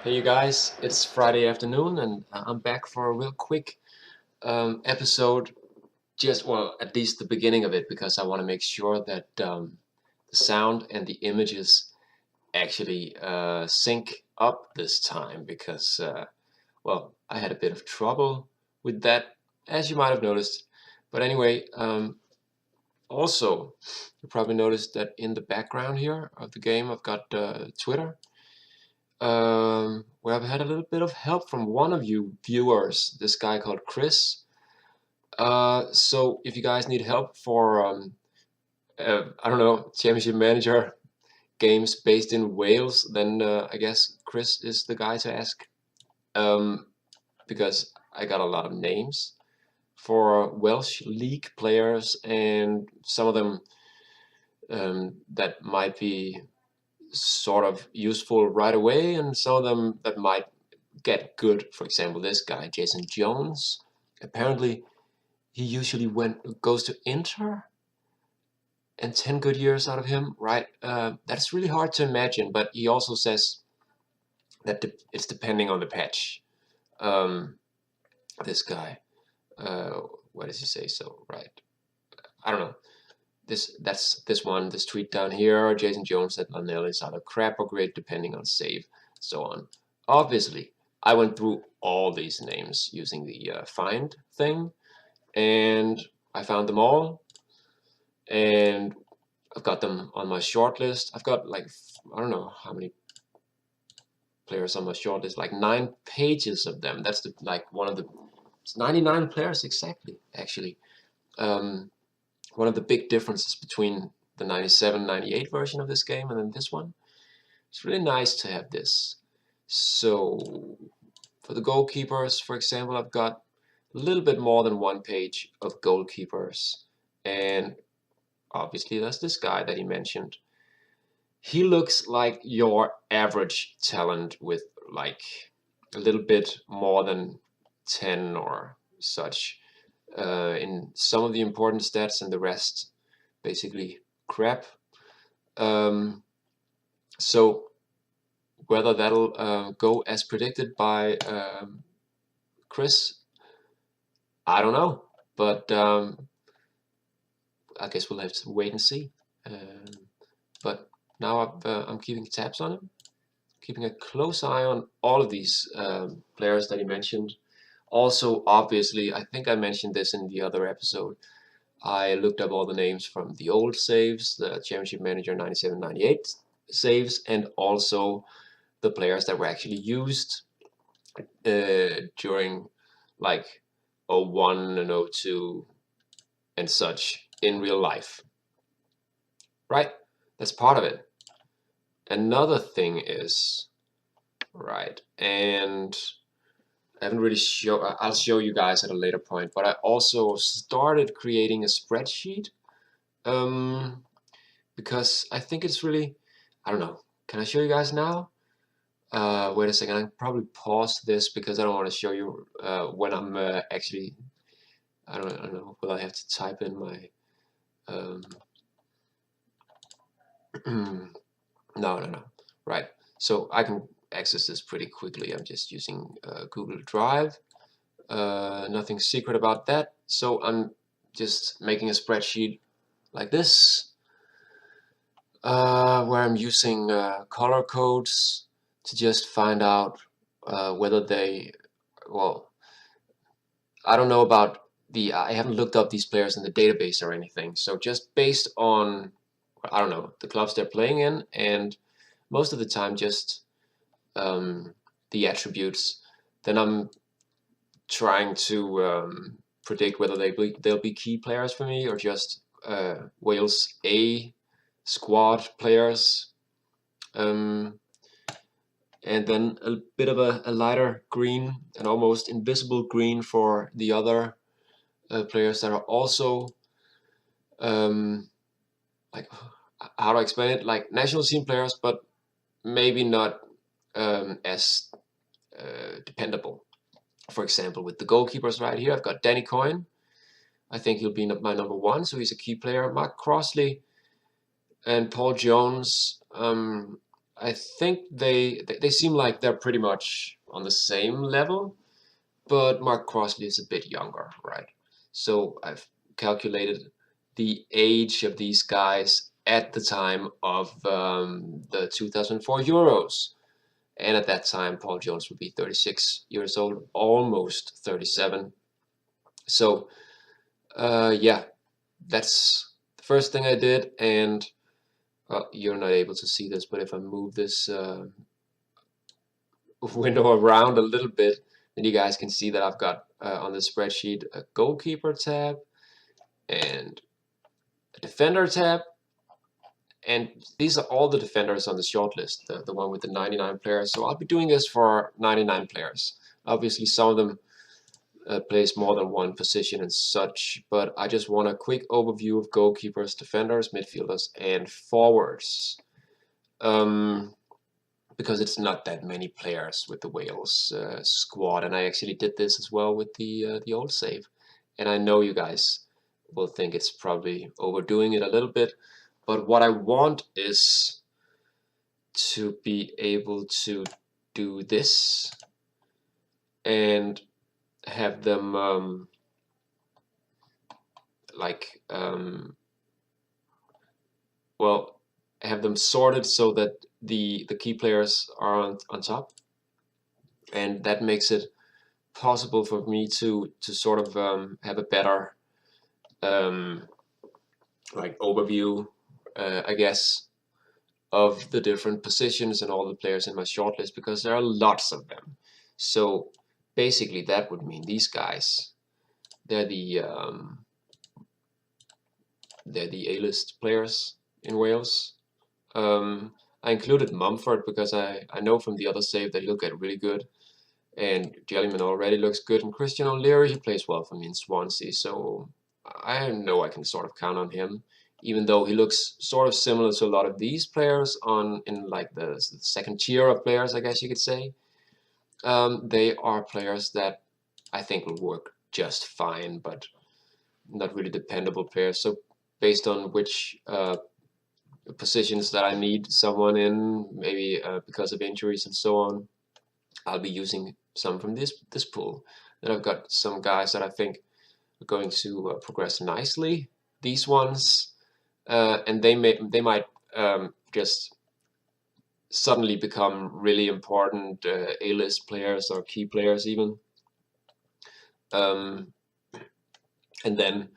Hey you guys, it's Friday afternoon and I'm back for a real quick episode, well, at least the beginning of it, because I want to make sure that the sound and the images actually sync up this time because, well, I had a bit of trouble with that, as you might have noticed. But anyway, also, you probably noticed that in the background here of the game I've got Twitter. Where I've had a little bit of help from one of you viewers, this guy called Chris. So if you guys need help for, I don't know, Championship Manager games based in Wales, then I guess Chris is the guy to ask. Because I got a lot of names for Welsh League players, and some of them that might be sort of useful right away, and some of them that might get good. For example, this guy, Jason Jones. Apparently, he usually goes to Inter, and 10 good years out of him, right? That's really hard to imagine, but he also says that it's depending on the patch. This guy, what does he say? So, right? I don't know. This tweet down here. Jason Jones said Lanel is either crap or great depending on save, so on. Obviously, I went through all these names using the find thing, and I found them all, and I've got them on my short list. I've got like, I don't know how many players on my short list, like 9 pages of them. That's one of the 99 players exactly, actually. One of the big differences between the 97-98 version of this game and then this one. It's really nice to have this. So for the goalkeepers, for example, I've got a little bit more than 1 page of goalkeepers, and obviously there's this guy that he mentioned. He looks like your average talent with like a little bit more than 10 or such in some of the important stats, and the rest basically crap. So whether that'll go as predicted by Chris, I don't know, but I guess we'll have to wait and see. But now I'm keeping tabs on him, keeping a close eye on all of these players that he mentioned. Also, obviously, I think I mentioned this in the other episode, I looked up all the names from the old saves, the Championship Manager 97-98 saves, and also the players that were actually used during like 01 and 02 and such in real life. Right? That's part of it. Another thing is, right, and I haven't really I'll show you guys at a later point, but I also started creating a spreadsheet because I think it's really, I don't know, can I show you guys now? Wait a second, I'll probably pause this because I don't want to show you when I'm actually, I don't know, will I have to type in my, no, right, so I can access this pretty quickly. I'm just using Google Drive, nothing secret about that, so I'm just making a spreadsheet like this, where I'm using color codes to just find out whether they, well, I don't know about I haven't looked up these players in the database or anything, so just based on, I don't know, the clubs they're playing in, and most of the time just the attributes, then I'm trying to predict whether they'll be key players for me or just Wales A squad players. And then a bit of a lighter green, an almost invisible green for the other players that are also like, how do I explain it, like national team players, but maybe not as dependable. For example, with the goalkeepers right here, I've got Danny Coyne. I think he'll be my number 1, so he's a key player. Mark Crossley and Paul Jones, I think they seem like they're pretty much on the same level, but Mark Crossley is a bit younger, right? So I've calculated the age of these guys at the time of the 2004 Euros. And at that time, Paul Jones would be 36 years old, almost 37. So, yeah, that's the first thing I did. And you're not able to see this, but if I move this window around a little bit, then you guys can see that I've got on the spreadsheet a goalkeeper tab and a defender tab. And these are all the defenders on the shortlist, the one with the 99 players. So I'll be doing this for 99 players. Obviously, some of them plays more than one position and such, but I just want a quick overview of goalkeepers, defenders, midfielders, and forwards. Because it's not that many players with the Wales squad, and I actually did this as well with the old save. And I know you guys will think it's probably overdoing it a little bit, but what I want is to be able to do this and have them well, have them sorted so that the key players are on top, and that makes it possible for me to sort of have a better like overview, I guess, of the different positions and all the players in my shortlist, because there are lots of them. So basically that would mean these guys, they're the A-list players in Wales. I included Mumford because I know from the other save that he'll get really good, and Jellyman already looks good, and Christian O'Leary, he plays well for me in Swansea, so I know I can sort of count on him, even though he looks sort of similar to a lot of these players in like the second tier of players, I guess you could say. They are players that I think will work just fine, but not really dependable players. So based on which positions that I need someone in, maybe because of injuries and so on, I'll be using some from this pool. Then I've got some guys that I think are going to progress nicely. These ones, and they might just suddenly become really important A-list players or key players even. And then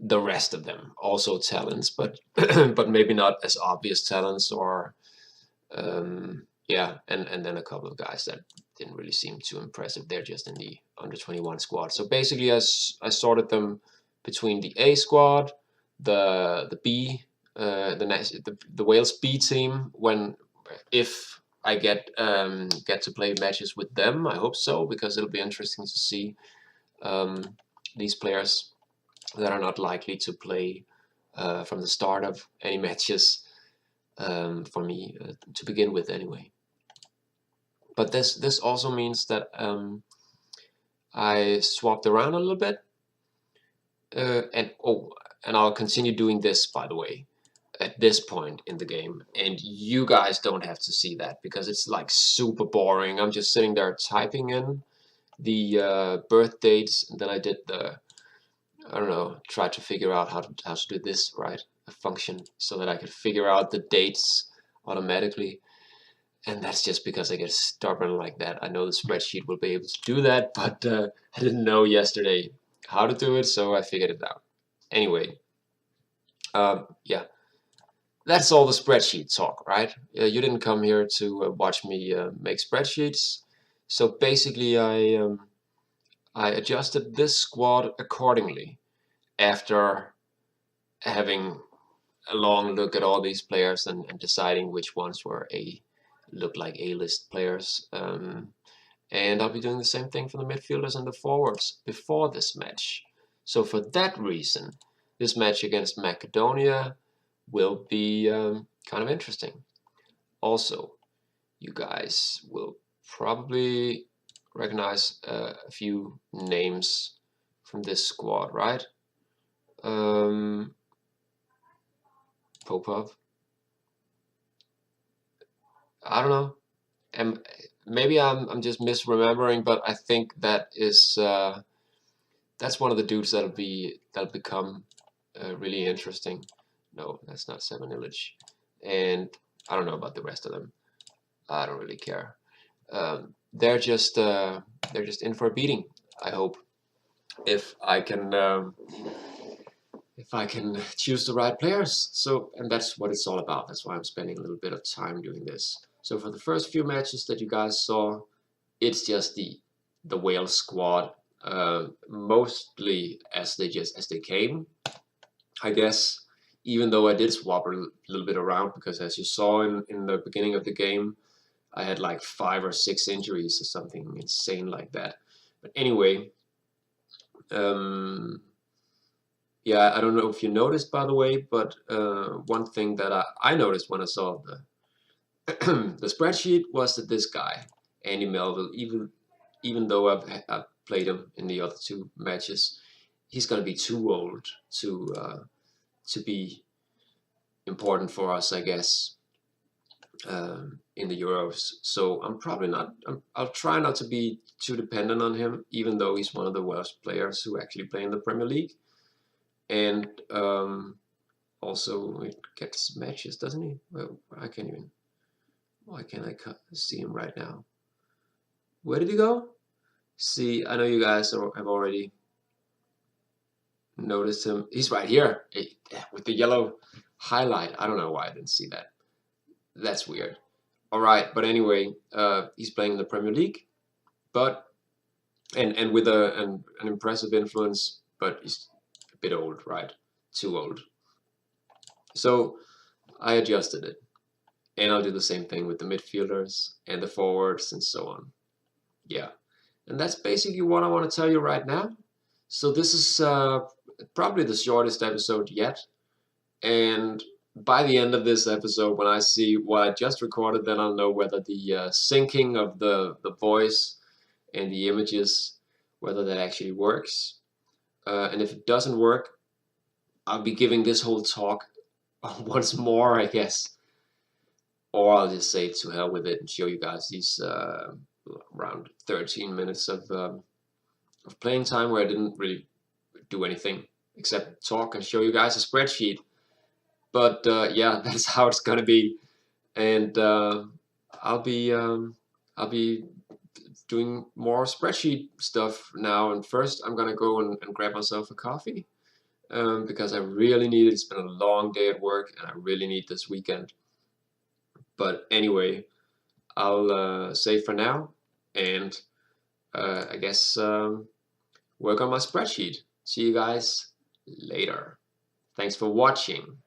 the rest of them also talents, but but maybe not as obvious talents, or yeah, and then a couple of guys that didn't really seem too impressive. They're just in the under 21 squad. So basically, I sorted them between the A squad, the B, the Wales B team. If I get to play matches with them, I hope so, because it'll be interesting to see these players that are not likely to play from the start of any matches for me to begin with, anyway. But this also means that I swapped around a little bit, and I'll continue doing this, by the way, at this point in the game, and you guys don't have to see that because it's like super boring. I'm just sitting there typing in the birth dates, and then I did I don't know, try to figure out how to do this right, a function, so that I could figure out the dates automatically. And that's just because I get stubborn like that. I know the spreadsheet will be able to do that, but I didn't know yesterday how to do it, so I figured it out. Anyway, yeah, that's all the spreadsheet talk, right? You didn't come here to watch me make spreadsheets. So basically, I adjusted this squad accordingly after having a long look at all these players and deciding which ones looked like A-list players. And I'll be doing the same thing for the midfielders and the forwards before this match. So for that reason, this match against Macedonia will be kind of interesting. Also, you guys will probably recognize a few names from this squad, right? Popov, I don't know. And maybe I'm just misremembering, but I think that is that's one of the dudes that'll become really interesting. No, that's not Seven Illich, and I don't know about the rest of them. I don't really care. They're just in for a beating. I hope if I can choose the right players. So, and that's what it's all about. That's why I'm spending a little bit of time doing this. So for the first few matches that you guys saw, it's just the Wales squad, mostly as they came, I guess. Even though I did swap a little bit around because, as you saw in the beginning of the game, I had like 5 or 6 injuries or something insane like that. But anyway, yeah, I don't know if you noticed, by the way, but one thing that I noticed when I saw the the spreadsheet was that this guy, Andy Melville, even though I've played him in the other 2 matches, he's gonna be too old to be important for us, I guess, in the Euros. So I'm probably not. I'll try not to be too dependent on him, even though he's one of the worst players who actually play in the Premier League. And also, he gets matches, doesn't he? Well, I can't even. Why can't I see him right now? Where did he go? See, I know you guys have already noticed him. He's right here with the yellow highlight. I don't know why I didn't see that. That's weird. All right, but anyway, he's playing in the Premier League, but and with an impressive influence, but he's a bit old, right? Too old. So I adjusted it, and I'll do the same thing with the midfielders and the forwards and so on. Yeah, and that's basically what I want to tell you right now. So this is probably the shortest episode yet, and by the end of this episode, when I see what I just recorded, then I'll know whether the syncing of the voice and the images, whether that actually works. And if it doesn't work, I'll be giving this whole talk once more, I guess. Or I'll just say to hell with it and show you guys these around 13 minutes of playing time where I didn't really do anything except talk and show you guys a spreadsheet. But yeah, that's how it's gonna be. And I'll be doing more spreadsheet stuff now. And first, I'm gonna go and grab myself a coffee because I really need it. It's been a long day at work, and I really need this weekend. But anyway, I'll say for now, and I guess work on my spreadsheet. See you guys later. Thanks for watching.